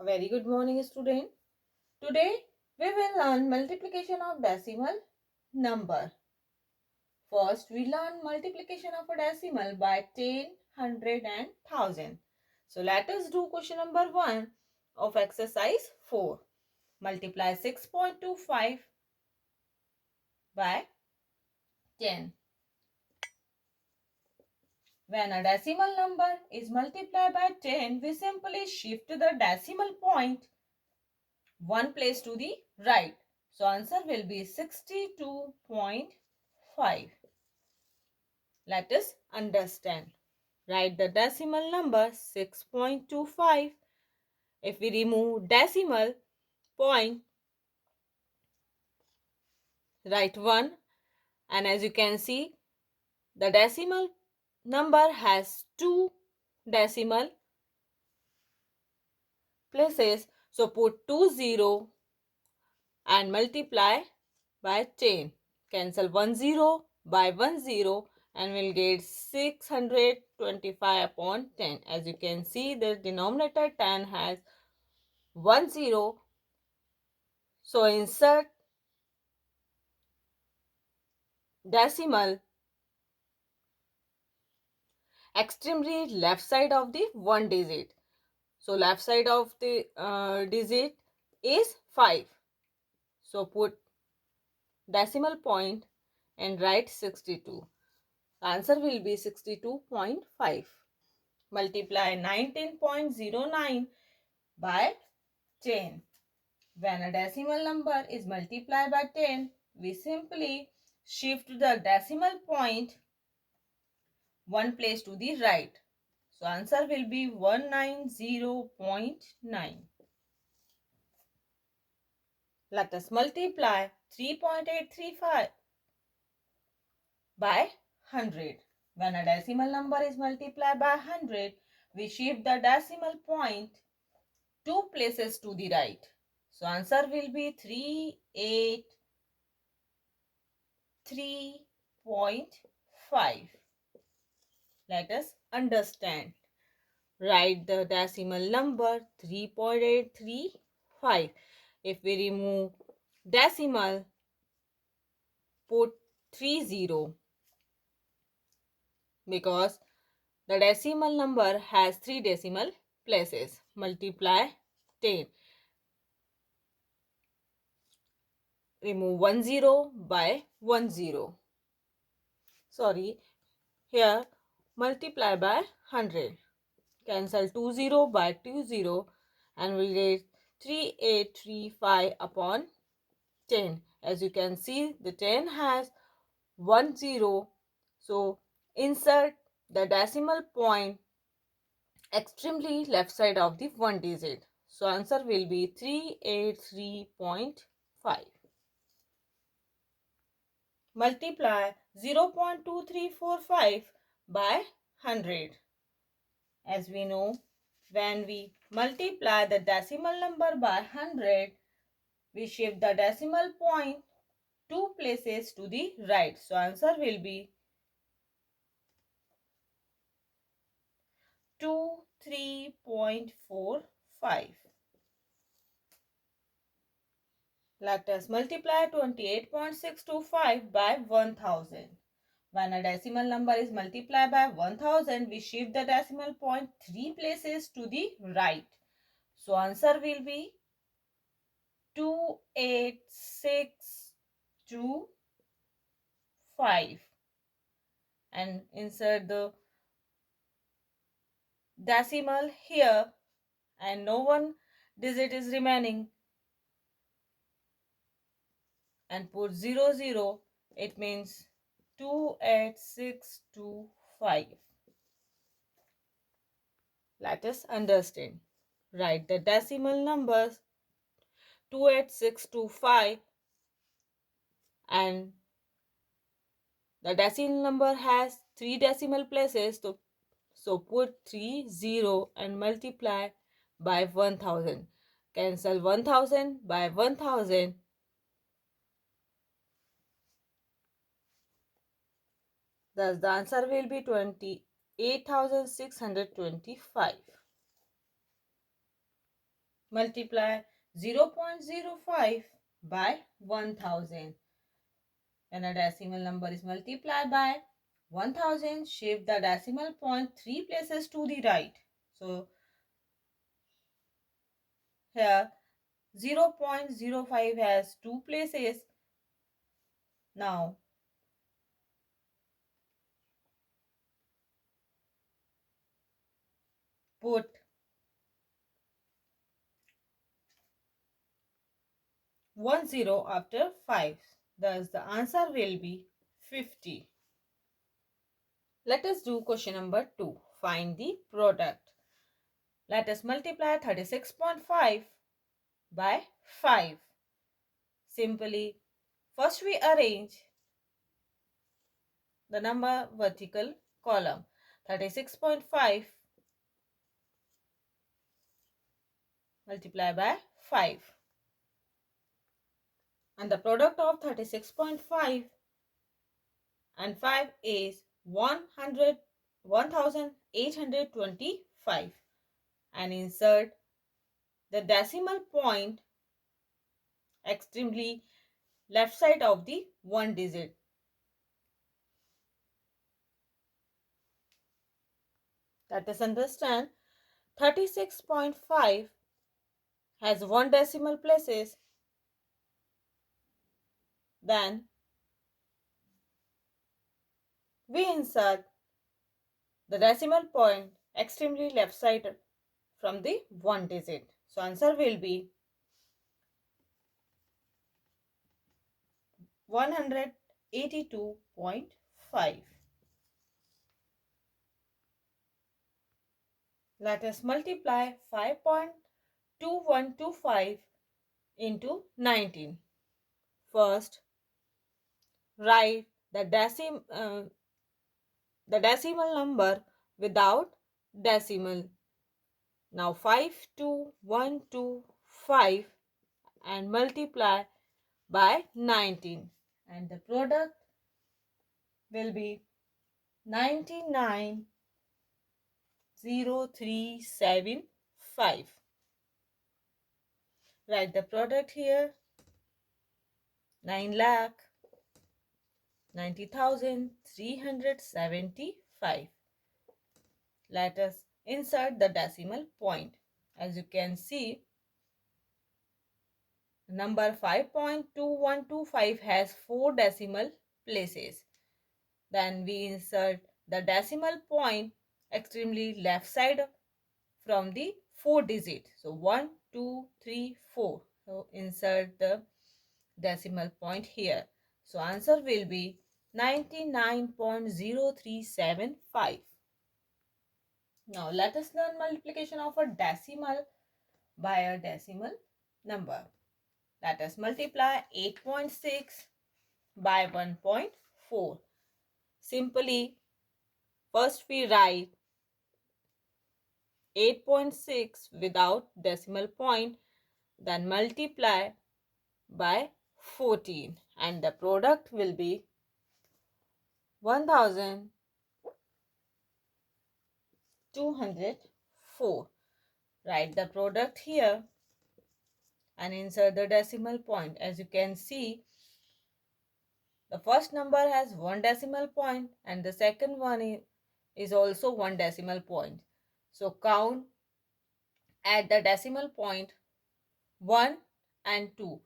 A very good morning, student. Today we will learn multiplication of decimal number. First, we learn multiplication of a decimal by 10, 100 and 1000. So let us do question number 1 of exercise 4. Multiply 6.25 by 10. When a decimal number is multiplied by 10, we simply shift the decimal point one place to the right. So answer will be 62.5. Let us understand. Write the decimal number 6.25. If we remove decimal point, write 1. And as you can see, the decimal number has 2 decimal places. So put 20 and multiply by 10. Cancel 10 by 10 and we'll get 625 upon 10. As you can see, the denominator 10 has 10. So insert decimal extremely left side of the one digit. So left side of the digit is 5. So put decimal point and write 62. Answer will be 62.5. Multiply 19.09 by 10. When a decimal number is multiplied by 10, we simply shift the decimal point one place to the right. So answer will be 190.9. Let us multiply 3.835 by 100. When a decimal number is multiplied by 100, we shift the decimal point two places to the right. So answer will be 383.5. Let us understand. Write the decimal number 3.835. If we remove decimal, put 30 because the decimal number has 3 decimal places. Multiply 10. Remove 10 by 10. Sorry, here multiply by 100. Cancel 20 by 20 and we get 3835 upon 10. As you can see, the 10 has 10. So insert the decimal point extremely left side of the one digit. So answer will be 383.5. Multiply 0.2345 by 100. As we know, when we multiply the decimal number by 100, we shift the decimal point two places to the right. So answer will be 23.45. Let us multiply 28.625 by 1000. When a decimal number is multiplied by 1000, we shift the decimal point three places to the right. So answer will be 28625 and insert the decimal here and no one digit is remaining and put 00. It means 28625. Let us understand. Write the decimal numbers 28625 and the decimal number has 3 decimal places. So put 30 and multiply by 1000. Cancel 1000 by 1000. Thus the answer will be 28,625. multiply 0.05 by 1000. When a decimal number is multiplied by 1000, shift the decimal point 3 places to the right. So here 0.05 has 2 places. Now put 10 after 5. Thus the answer will be 50. Let us do question number 2. Find the product. Let us multiply 36.5 by 5. Simply, first we arrange the number vertical column. 36.5 multiply by 5. And the product of 36.5 and 5 is 1825. And insert the decimal point extremely left side of the one digit. Let us understand 36.5 has one decimal places. Then we insert the decimal point extremely left side from the one digit. So answer will be 182.5. Let us multiply 5.2125 into 19. First, write the decimal number without decimal. Now 52125 and multiply by 19, and the product will be 99,0375. Write the product here, 9,90,375. Let us insert the decimal point. As you can see, number 5.2125 has 4 decimal places. Then we insert the decimal point extremely left side from the 4 digit. So 1, 2, 3, 4. So insert the decimal point here. So answer will be 99.0375. Now let us learn multiplication of a decimal by a decimal number. Let us multiply 8.6 by 1.4. Simply, first we write 8.6 without decimal point, then multiply by 14, and the product will be 1204. Write the product here and insert the decimal point. As you can see, the first number has one decimal point and the second one is also one decimal point. So count at the decimal point 1 and 2.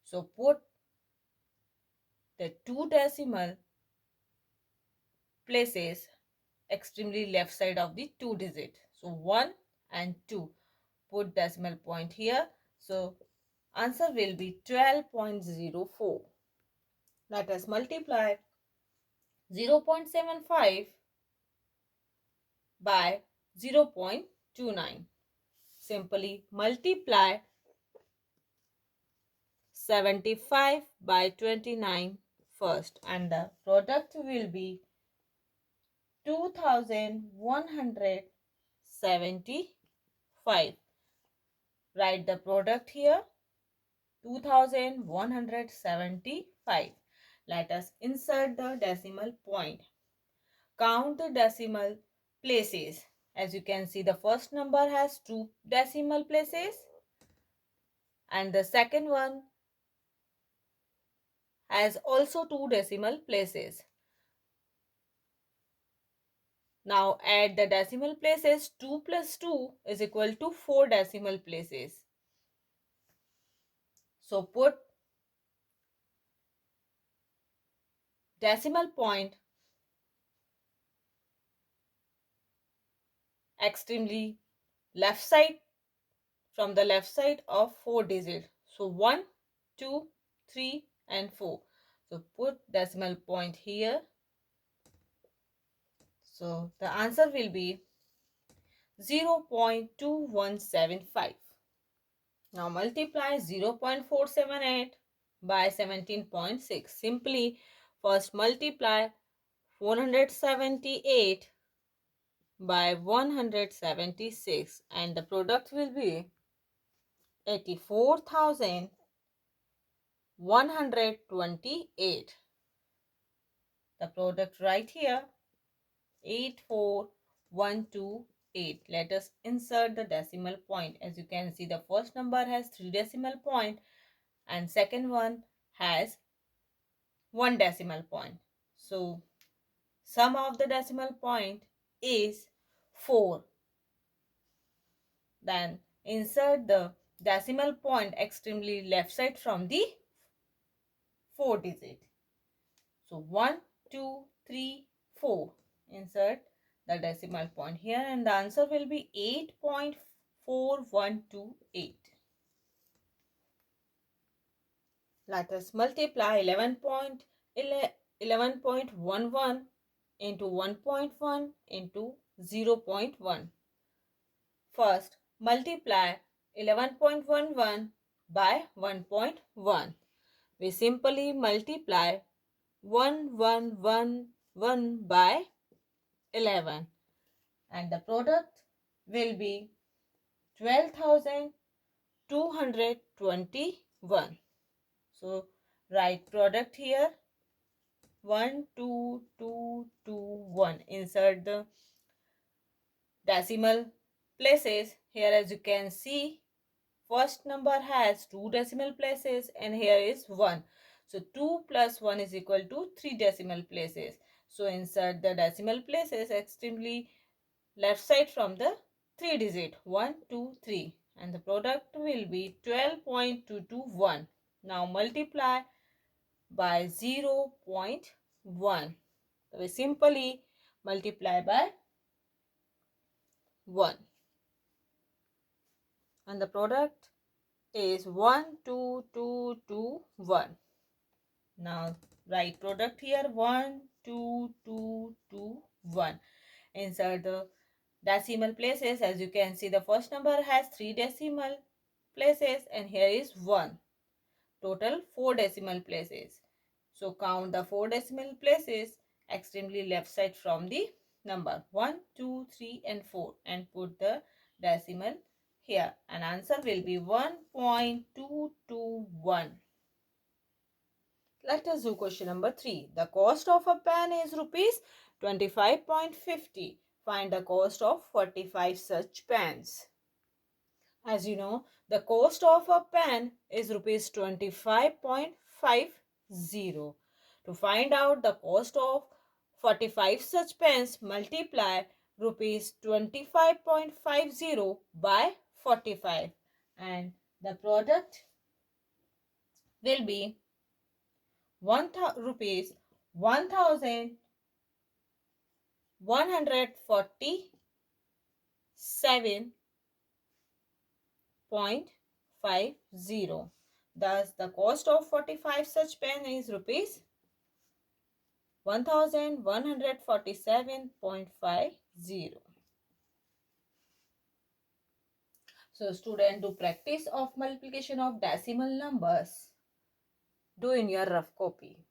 So put the two decimal places extremely left side of the two digit. So 1 and 2. Put decimal point here. So answer will be 12.04. Let us multiply 0.75 by 0.29. Simply multiply 75 by 29 first, and the product will be 2175. Write the product here, 2175. Let us insert the decimal point. Count the decimal places. As you can see, the first number has 2 decimal places And the second one has also 2 decimal places. Now add the decimal places. 2 plus 2 is equal to 4 decimal places. So put decimal point extremely left side from the left side of 4 digits. So 1, 2, 3 and 4. So put decimal point here. So the answer will be 0.2175. Now multiply 0.478 by 17.6. Simply first multiply 478 by 176 and the product will be 84,128. The product right here 84128. Let us insert the decimal point. As you can see, the first number has 3 decimal point and second one has 1 decimal point. So sum of the decimal point is 4. Then insert the decimal point extremely left side from the 4 digit. So 1, 2, 3, 4. Insert the decimal point here and the answer will be 8.4128. Let us multiply 11.11 into 1.1 into 0.1. First, multiply 11.11 by 1.1. We simply multiply 1111 by 11 and the product will be 12,221. So write product here 12221. Insert the decimal places here. As you can see, first number has 2 decimal places and here is 1. So 2 plus 1 is equal to 3 decimal places. So insert the decimal places extremely left side from the 3 digit 1, 2, 3 and the product will be 12.221. Now multiply by 0.1. So we simply multiply by 1 and the product is 12221. Now write product here 12221. Insert the decimal places. As you can see, the first number has 3 decimal places and here is 1. Total 4 decimal places. So count the 4 decimal places extremely left side from the number 1, 2, 3 and 4 and put the decimal here and answer will be 1.221. Let us do question number 3. The cost of a pen is rupees 25.50. Find the cost of 45 such pens. As you know, the cost of a pen is rupees 25.50. To find out the cost of 45 such pens, multiply rupees 25.50 by 45 and the product will be rupees 1,147.50. Thus, the cost of 45 such pen is rupees 1,147.50. So, student, do practice of multiplication of decimal numbers. Do in your rough copy.